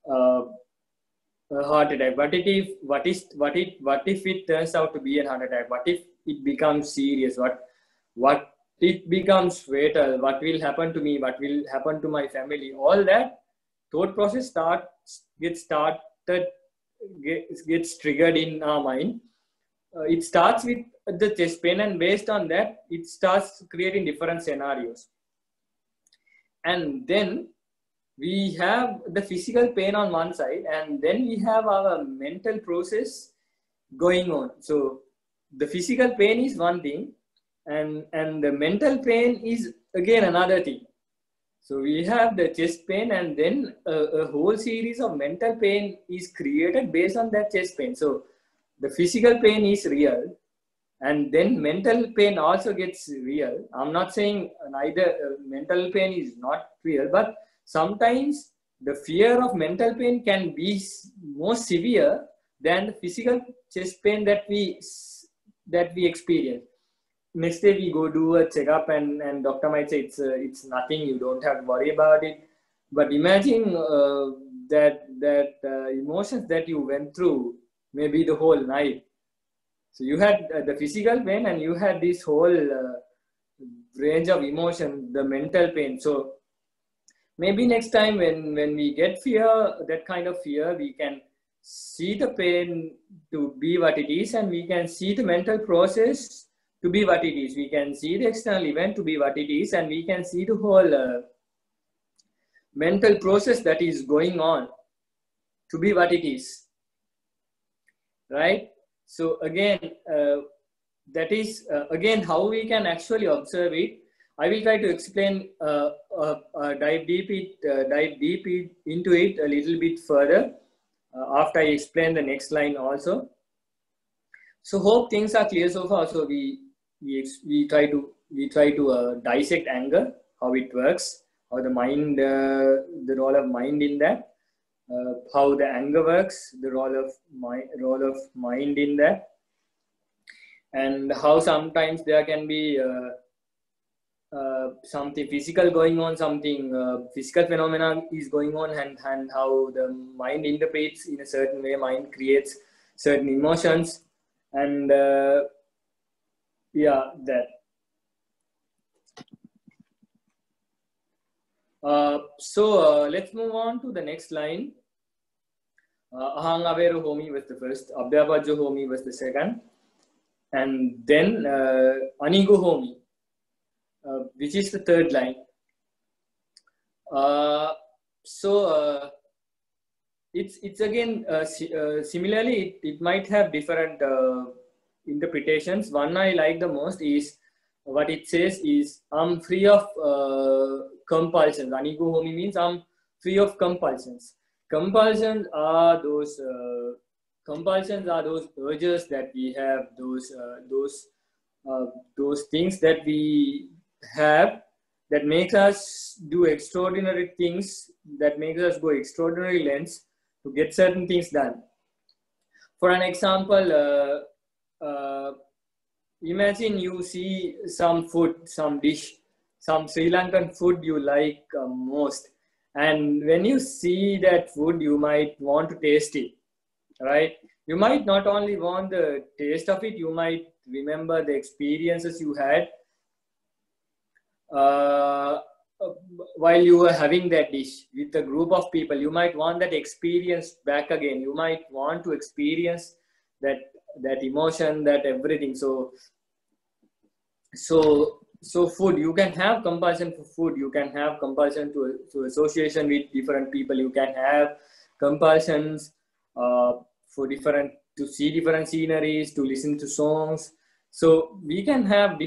a heart attack? What if it turns out to be a heart attack? What if it becomes serious? What it becomes fatal? What will happen to me? What will happen to my family? All that thought process gets triggered in our mind. It starts with the chest pain, and based on that, it starts creating different scenarios. And then we have the physical pain on one side, and then we have our mental process going on. So the physical pain is one thing, and the mental pain is again another thing. So we have the chest pain, and then a whole series of mental pain is created based on that chest pain. So the physical pain is real, and then mental pain also gets real. I'm not saying neither mental pain is not real, but sometimes the fear of mental pain can be more severe than the physical chest pain that we experience. next day we go do a checkup and doctor might say it's nothing, you don't have to worry about it. But imagine that emotions that you went through maybe the whole night. So you had the physical pain and you had this whole range of emotion, the mental pain. So maybe next time when we get fear, that kind of fear, we can see the pain to be what it is, and we can see the mental process to be what it is. We can see the external event to be what it is, and we can see the whole mental process that is going on to be what it is, right? So again, that is again how we can actually observe it. I will try to explain, dive deep into it a little bit further after I explain the next line also. So hope things are clear so far. So we try to dissect anger, how it works, how the mind, the role of mind in that, how the anger works, the role of mind in that, and how sometimes there can be something physical going on, something physical phenomena is going on, and how the mind interprets in a certain way. Mind creates certain emotions, and yeah, that. So let's move on to the next line. Ahang Averu Homi was the first, Abhyabhajya Homi was the second, and then Anigu Homi, which is the third line. It's again similarly, it might have different interpretations. One I like the most is what it says is, I'm free of compulsions. Anigu Homi means I'm free of compulsions. Compulsions are those urges that we have, those things that we have that makes us do extraordinary things, that makes us go extraordinary lengths to get certain things done. For an example, imagine you see some food, some dish, some Sri Lankan food you like most. And when you see that food, you might want to taste it, right? You might not only want the taste of it, you might remember the experiences you had while you were having that dish with a group of people. You might want that experience back again. You might want to experience that emotion, that everything. So food, you can have compulsion for food. You can have compulsion to association with different people. You can have compulsions to see different sceneries, to listen to songs. So we can have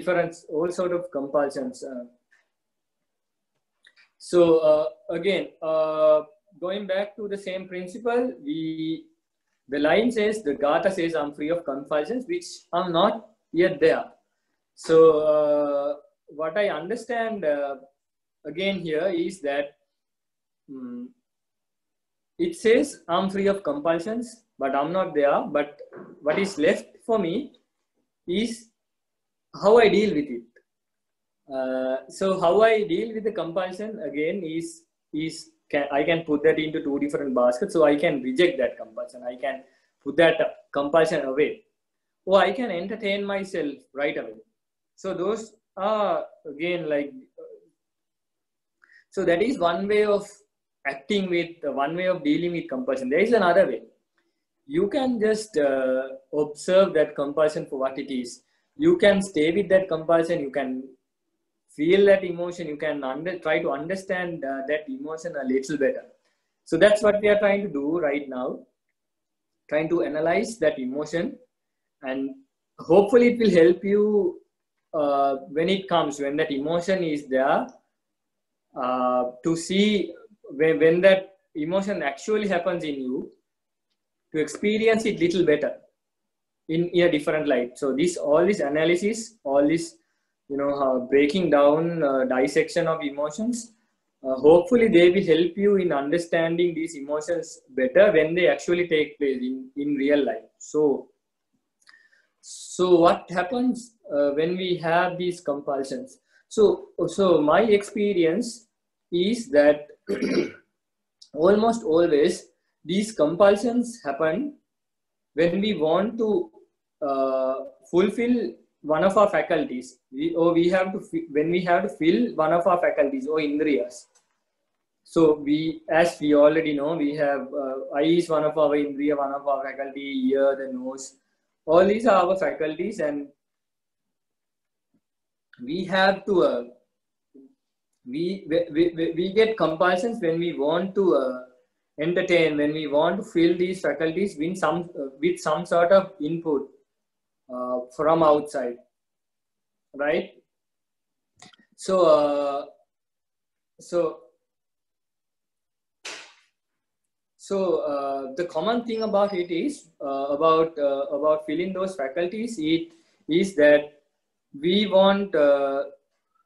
all sort of compulsions. Again, going back to the same principle, the line says, the Gatha says, I'm free of compulsions, which I'm not yet there. So what I understand again here is that it says I'm free of compulsions, but I'm not there. But what is left for me is how I deal with it. So how I deal with the compulsion again is I can put that into two different baskets. So I can reject that compulsion. I can put that compulsion away, or I can entertain myself right away. So those are again like, so that is one way of acting with, one way of dealing with compulsion. There is another way. You can just observe that compulsion for what it is. You can stay with that compulsion. You can feel that emotion. You can try to understand that emotion a little better. So that's what we are trying to do right now. Trying to analyze that emotion, and hopefully it will help you when that emotion is there, to see when that emotion actually happens in you, to experience it little better in a different light. So all this analysis, all this, breaking down, dissection of emotions, hopefully they will help you in understanding these emotions better when they actually take place in real life. So So what happens when we have these compulsions? So my experience is that almost always these compulsions happen when we want to fulfill one of our faculties. We have to when we have to fill one of our faculties or indriyas. So as we already know, we have eye is one of our indriya, one of our faculty, ear, the nose. All these are our faculties, and we have to we get compulsions when we want to entertain, when we want to fill these faculties with some sort of input from outside, right? So the common thing about it is about filling those faculties. It is that we want,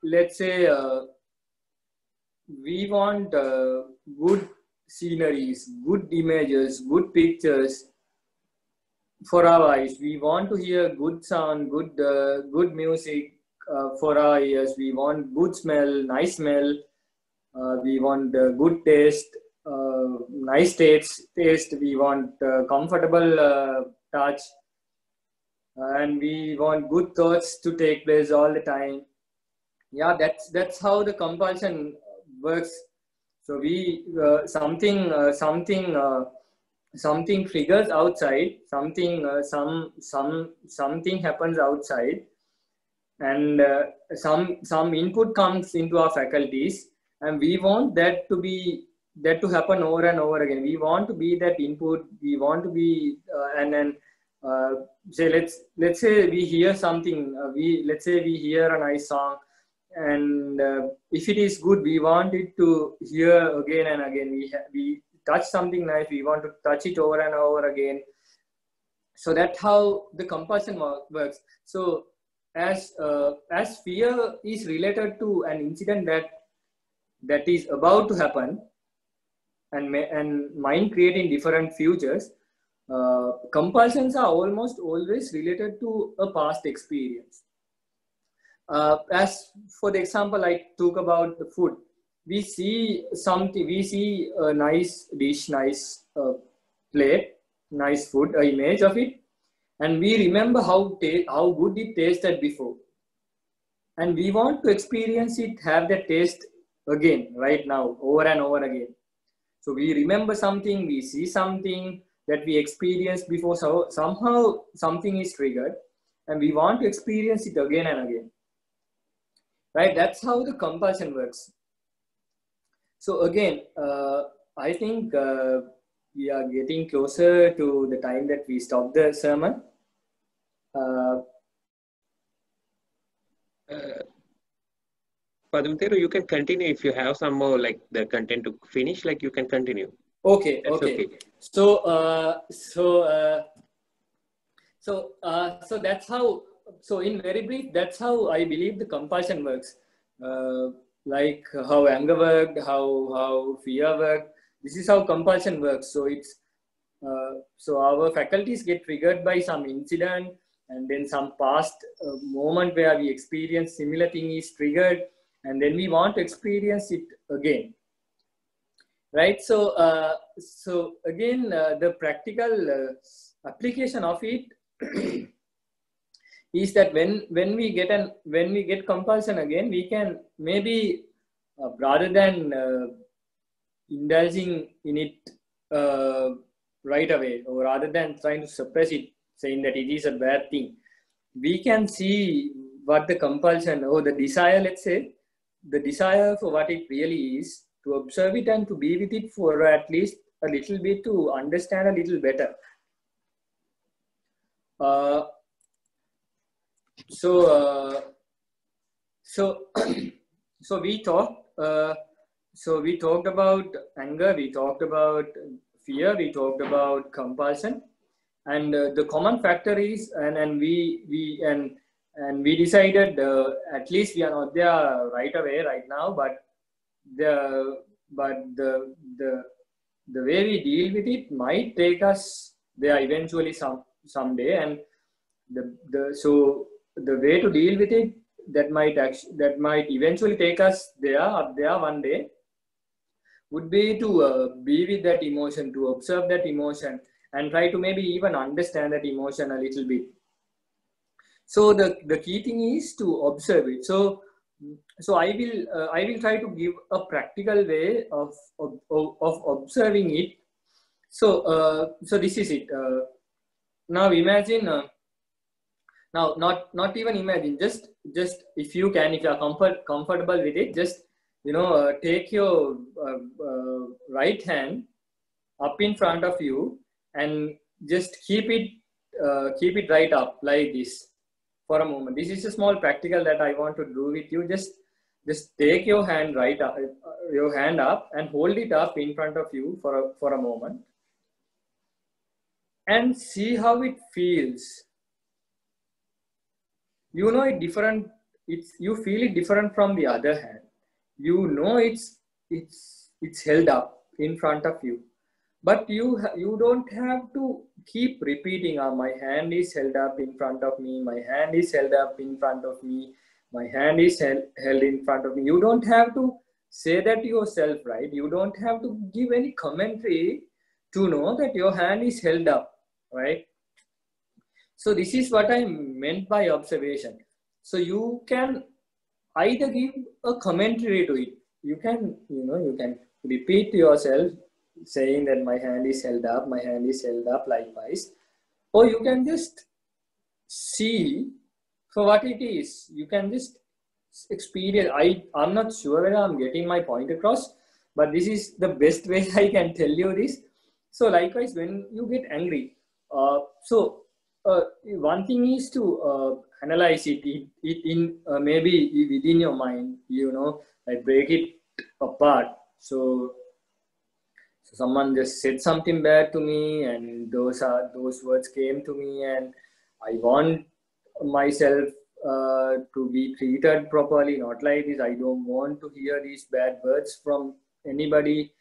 let's say, we want good sceneries, good images, good pictures for our eyes. We want to hear good sound, good music for our ears. We want good smell, nice smell. We want good taste, nice taste. We want comfortable touch, and we want good thoughts to take place all the time. Yeah, that's how the compulsion works. So we something triggers outside, something happens outside, and some input comes into our faculties, and we want that to happen over and over again. We want to be that input. We want to be and then say let's say we hear something. Let's say we hear a nice song, and if it is good, we want it to hear again and again. We touch something nice, we want to touch it over and over again. So that's how the compulsion works. So as fear is related to an incident that is about to happen, and mind creating different futures, compulsions are almost always related to a past experience. As for the example I took about the food, we see a nice dish, nice plate, nice food, an image of it, and we remember how good it tasted before, and we want to experience it, have that taste again right now, over and over again. So we remember something, we see something that we experienced before, so somehow something is triggered, and we want to experience it again and again. Right, that's how the compulsion works. So again, I think we are getting closer to the time that we stop the sermon. Padmatheru, you can continue if you have some more like the content to finish. Like you can continue. Okay. That's okay. So that's how. So in very brief, that's how I believe the compulsion works. Like how anger worked, how fear worked. This is how compulsion works. So it's so our faculties get triggered by some incident, and then some past moment where we experience similar thing is triggered, and then we want to experience it again. Right. So so again, the practical application of it is that when we get compulsion again, we can maybe rather than indulging in it right away, or rather than trying to suppress it, saying that it is a bad thing, we can see what the compulsion or the desire, let's say, the desire for what it really is, to observe it and to be with it for at least a little bit, to understand a little better. So we talked about anger, we talked about fear, we talked about compulsion, and the common factor is, and we decided at least we are not there right away right now, but the way we deal with it might take us there eventually someday. And So the way to deal with it, that might eventually take us up there one day, would be to be with that emotion, to observe that emotion, and try to maybe even understand that emotion a little bit. So the key thing is to observe it. So I will try to give a practical way of observing it. So this is it. Now imagine. Now not even imagine. Just if you can, if you are comfortable with it, just take your right hand up in front of you and just keep it right up like this for a moment. This is a small practical that I want to do with you. Just take your hand your hand up and hold it up in front of you for a moment and see how it feels. You know it different. You feel it different from the other hand. You know it's held up in front of you, but you don't have to keep repeating, my hand is held up in front of me, my hand is held up in front of me, my hand is held in front of me. You don't have to say that yourself, right? You don't have to give any commentary to know that your hand is held up, right? So this is what I meant by observation. So you can either give a commentary to it. You can repeat to yourself saying that my hand is held up, my hand is held up likewise. Or you can just see for what it is. You can just experience. I'm not sure whether I'm getting my point across, but this is the best way I can tell you this. So likewise, when you get angry, one thing is to analyze it in maybe within your mind, like break it apart. So someone just said something bad to me, and those words came to me, and I want myself to be treated properly, not like this. I don't want to hear these bad words from anybody,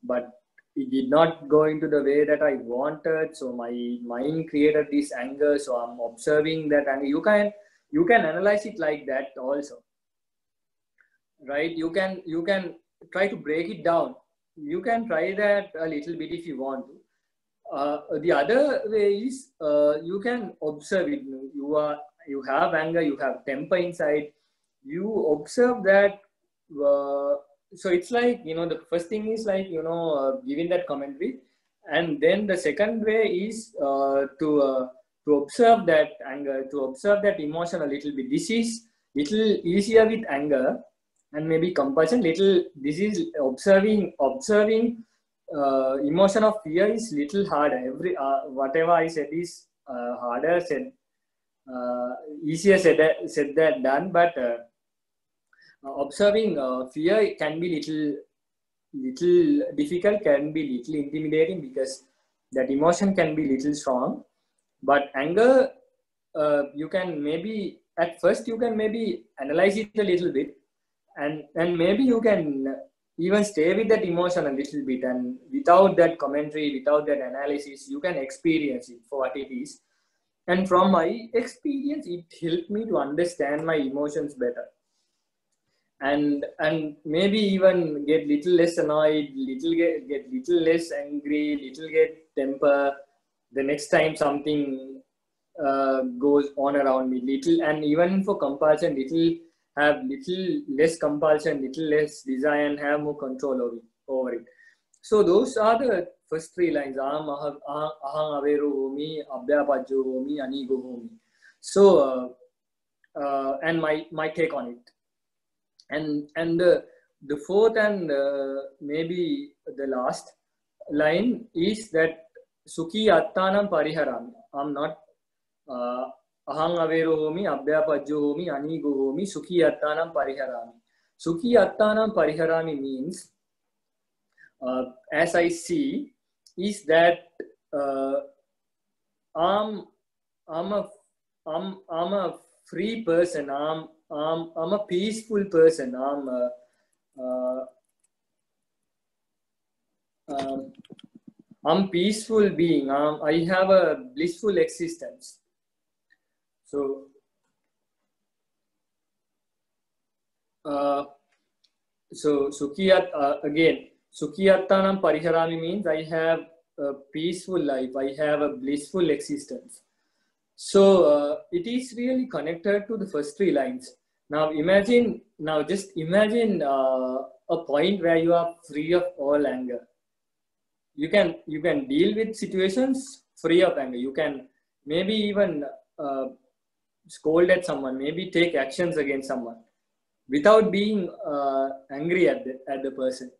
but it did not go into the way that I wanted. So my mind created this anger. So I'm observing that anger. You can analyze it like that also, right? You can try to break it down. You can try that a little bit if you want to. The other way is you can observe it. You have anger, you have temper inside. You observe that. So it's like, the first thing is like, giving that commentary. And then the second way is to observe that anger, to observe that emotion a little bit. This is little easier with anger and maybe compulsion. This is observing emotion of fear is little harder. Whatever I said is harder said, easier said that done, but observing fear can be little difficult, can be little intimidating, because that emotion can be little strong. But anger, you can maybe at first you can maybe analyze it a little bit, and maybe you can even stay with that emotion a little bit, and without that commentary, without that analysis, you can experience it for what it is. And from my experience, it helped me to understand my emotions better. And maybe even get little less annoyed, get little less angry, little get temper the next time something goes on around me, little. And even for compulsion, have little less compulsion, little less desire, and have more control over it. So those are the first three lines: aham avero homi, abhyapajyo homi, anigo homi. So and my take on it. And the fourth and maybe the last line is that sukhi attanam pariharami. I'm not ahang avero homi, abhyapajyo homi, anigo homi, sukhi attanam pariharami. Sukhi attanam pariharami means, as I see, is that I'm a free person. I'm a peaceful person. I'm peaceful being. I have a blissful existence. So again, Sukhiyattanam Pariharami means I have a peaceful life, I have a blissful existence. So it is really connected to the first three lines. Now just imagine a point where you are free of all anger. You can deal with situations free of anger. You can maybe even scold at someone, maybe take actions against someone without being angry at the person.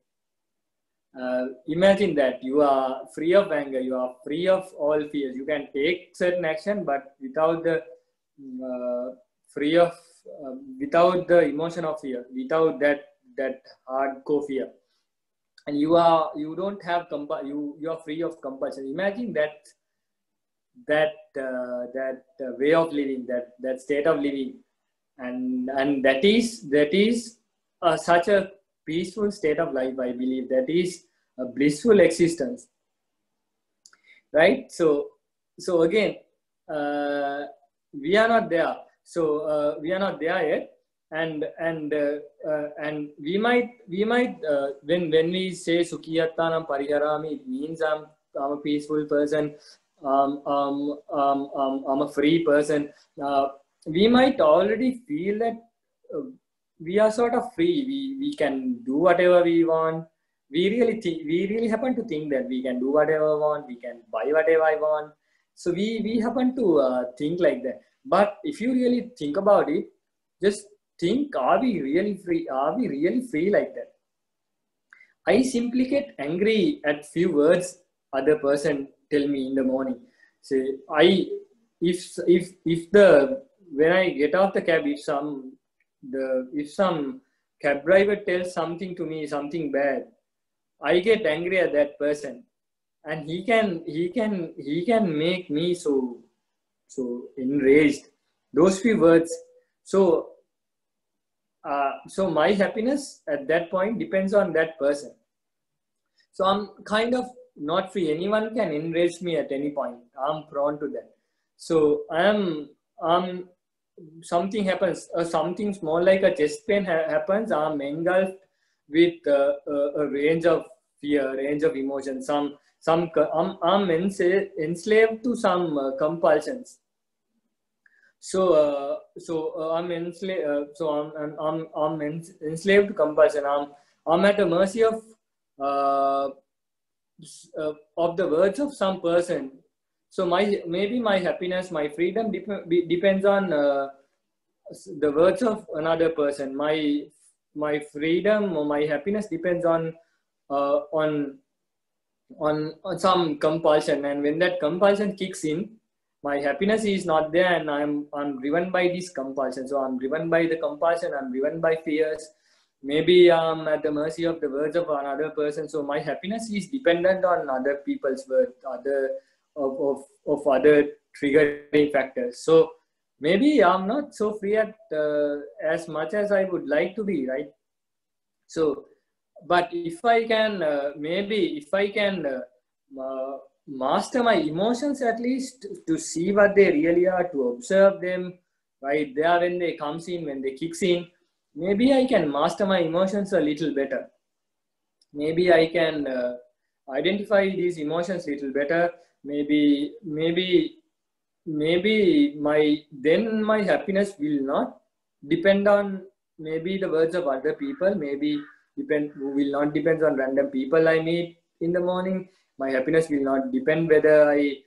Imagine that you are free of anger, you are free of all fears. You can take certain action, but without the without the emotion of fear, without that hardcore fear. And you are free of compulsion. Imagine that way of living, that state of living, and that is such a peaceful state of life. I believe that is a blissful existence, right? So again, we are not there. So we are not there yet, and we might when we say Sukhiyattanam Pariharami, it means I'm a peaceful person. I'm a free person. We might already feel that we are sort of free. We can do whatever we want. We really happen to think that we can do whatever we want. We can buy whatever I want. So we happen to think like that. But if you really think about it, just think: are we really free? Are we really free like that? I simply get angry at few words other person tell me in the morning. Say when I get off the cab, if some cab driver tells something to me, something bad, I get angry at that person, and he can make me so enraged. Those few words. So my happiness at that point depends on that person. So I'm kind of not free. Anyone can enrage me at any point. I'm prone to that. So something happens, something small like a chest pain happens. I'm engulfed with a range of fear, range of emotions. I'm enslaved to some compulsions. So I'm enslaved. I'm enslaved to compulsion. I'm at the mercy of the words of some person. So maybe my happiness, my freedom depends on the words of another person. My freedom or my happiness depends on some compulsion, and when that compulsion kicks in, my happiness is not there, and I'm driven by this compulsion. So I'm driven by the compulsion. I'm driven by fears. Maybe I'm at the mercy of the words of another person. So my happiness is dependent on other people's words, other triggering factors. So maybe I'm not so free at as much as I would like to be, right? So, but if I can, master my emotions, at least to see what they really are, to observe them right there when they comes in, when they kicks in, maybe I can master my emotions a little better. Maybe I can identify these emotions a little better. Maybe my happiness will not depend on maybe the words of other people. Maybe will not depend on random people I meet in the morning. My happiness will not depend whether I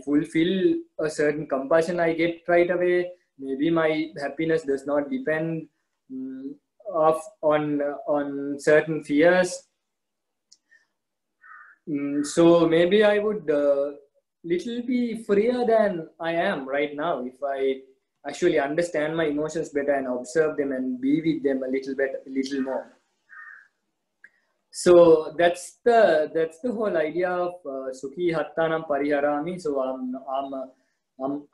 fulfill a certain compulsion I get right away. Maybe my happiness does not depend on certain fears. So maybe I would little be freer than I am right now if I actually understand my emotions better and observe them and be with them a little more. So that's the whole idea of Sukhiyattanam Pariharami. So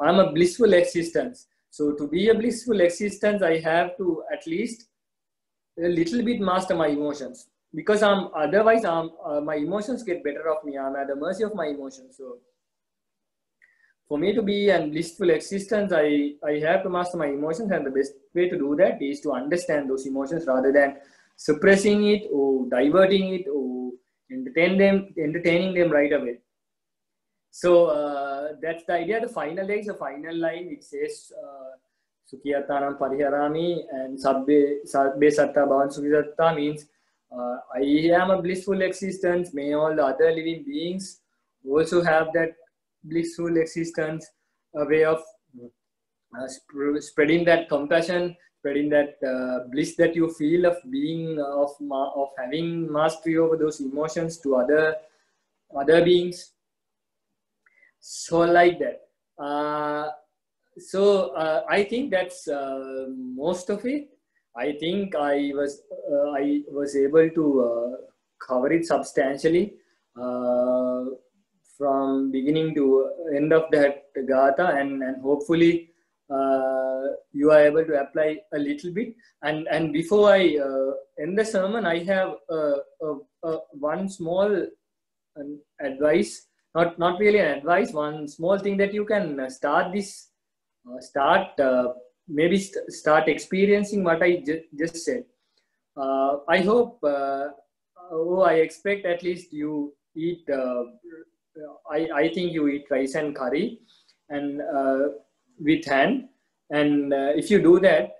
I'm a blissful existence. So to be a blissful existence, I have to at least a little bit master my emotions, because otherwise my emotions get better of me. I'm at the mercy of my emotions. So for me to be an blissful existence, I have to master my emotions, and the best way to do that is to understand those emotions rather than suppressing it or diverting it or entertaining them right away. So that's the idea. The final day is the final line. It says, Sukhiyatanam Pariharami, and Sabbe Satta Bhavan Sukhiyatta means I am a blissful existence. May all the other living beings also have that blissful existence, a way of spreading that compassion, spreading that bliss that you feel of being, of having mastery over those emotions to other beings. So like that. I think that's most of it. I think I was able to cover it substantially from beginning to end of that Gatha, and hopefully you are able to apply a little bit. And before I end the sermon, I have one small advice. Not really an advice, one small thing that you can start experiencing what I just said. I hope, I expect at least you eat, I think you eat rice and curry and with hand. And if you do that,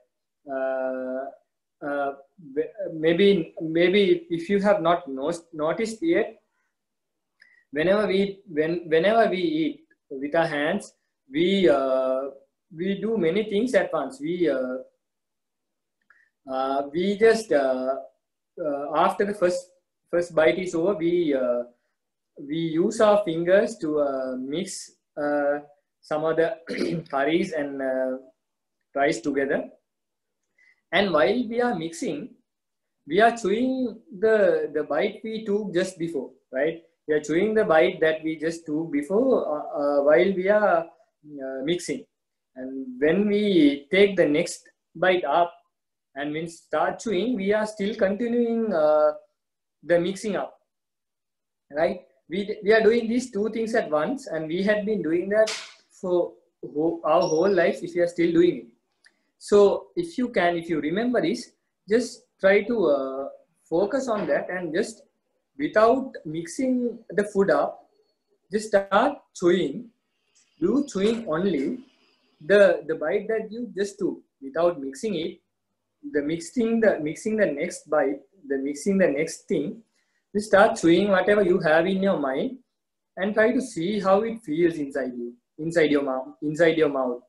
maybe if you have not noticed yet, whenever we eat with our hands, we do many things at once. We just after the first bite is over, we use our fingers to mix some of the curries and rice together. And while we are mixing, we are chewing the bite we took just before, right? We are chewing the bite that we just took before while we are mixing. And when we take the next bite up and when start chewing, we are still continuing the mixing up, right? We are doing these two things at once, and we had been doing that for our whole life if we are still doing it. So if you remember this, just try to focus on that, and just without mixing the food up, just start chewing. Do chewing only the bite that you just took without mixing it. Mixing the next bite, mixing the next thing. Just start chewing whatever you have in your mind, and try to see how it feels inside you, inside your mouth.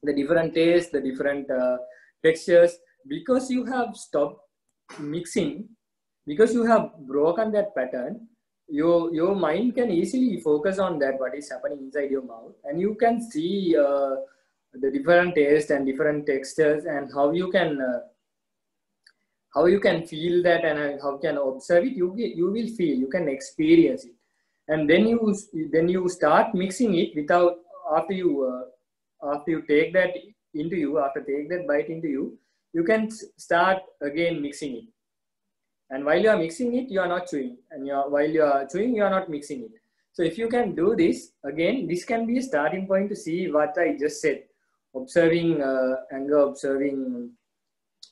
The different tastes, the different textures, because you have stopped mixing. Because you have broken that pattern, your mind can easily focus on that, what is happening inside your mouth, and you can see the different tastes and different textures, and how you can feel that, and how you can observe it. You will feel, you can experience it, and then you start mixing it without, after you take that into you, after take that bite into you, you can start again mixing it. And while you are mixing it, you are not chewing. And while you are chewing, you are not mixing it. So if you can do this, again, this can be a starting point to see what I just said. Observing anger, observing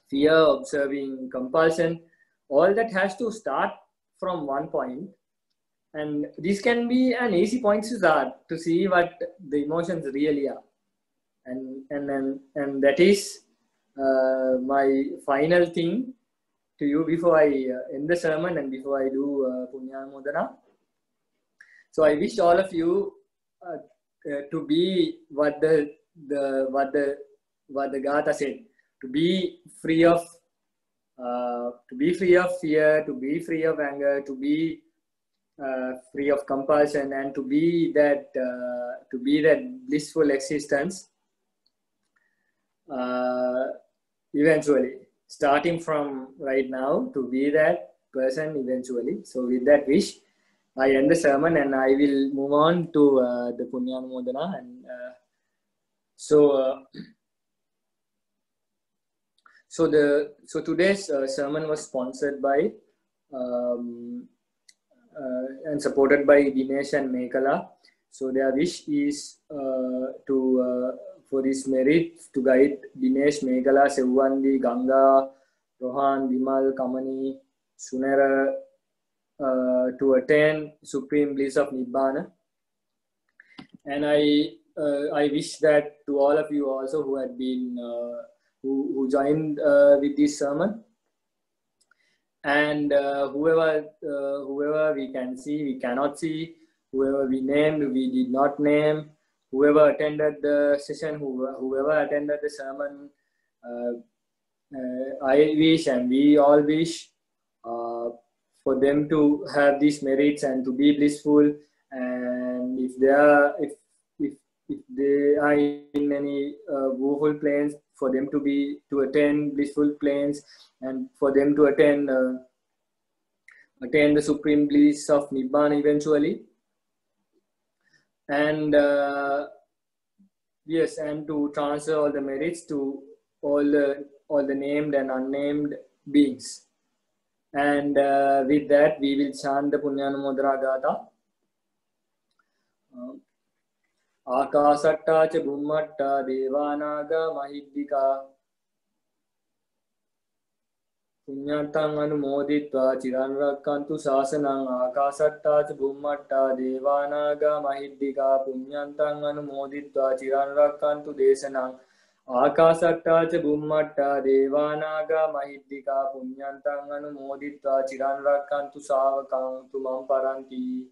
fear, observing compulsion. All that has to start from one point. And this can be an easy point to start, to see what the emotions really are. And that is my final thing to you before I end the sermon and before I do Punyanamodana. So I wish all of you to be what the Gatha said, to be free of fear, to be free of anger, to be free of compulsion, and to be that blissful existence eventually. Starting from right now, to be that person eventually. So with that wish, I end the sermon, and I will move on to the Punyanamodana. And so today's sermon was sponsored by and supported by Dinesh and Mekala. So their wish is for this merit to guide Dinesh, Meghala, Sevandi, Ganga, Rohan, Vimal, Kamani, Sunera to attain supreme bliss of Nibbana. And I wish that to all of you also who had been who joined with this sermon, and whoever we can see, we cannot see, whoever we named, we did not name, whoever attended the session, whoever attended the sermon, I wish and we all wish for them to have these merits and to be blissful. And if they are in any woeful planes, for them to attain blissful planes, and for them to attain the supreme bliss of Nibbana eventually. And yes, and to transfer all the merits to all the named and unnamed beings. And with that, we will chant the Punyanumodana Gatha. Akasatta cha bhummatta devanaga mahiddhika punyantang anumoditva chiran rakkantu sasanang. Akasatta cha bhummatta devanaga mahiddhika punyantang anumoditva chiran rakkantu desanang. Akasatta cha bhummatta devanaga mahiddhika punyantang anumoditva chiran rakkantu savakang tumam paranti.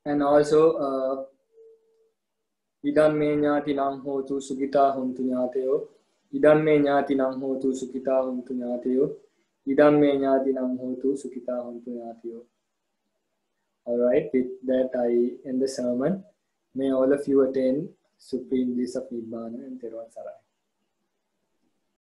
And also, idam me nyati nang hotu sukita huntu nyateo. Idam me nyati nang hotu sukita huntu nyateo. Idam me nyati nang hotu sukita huntu nyateo. Alright, with that I end the sermon. May all of you attain supreme bliss of Nibbana and Theruvan Sarai.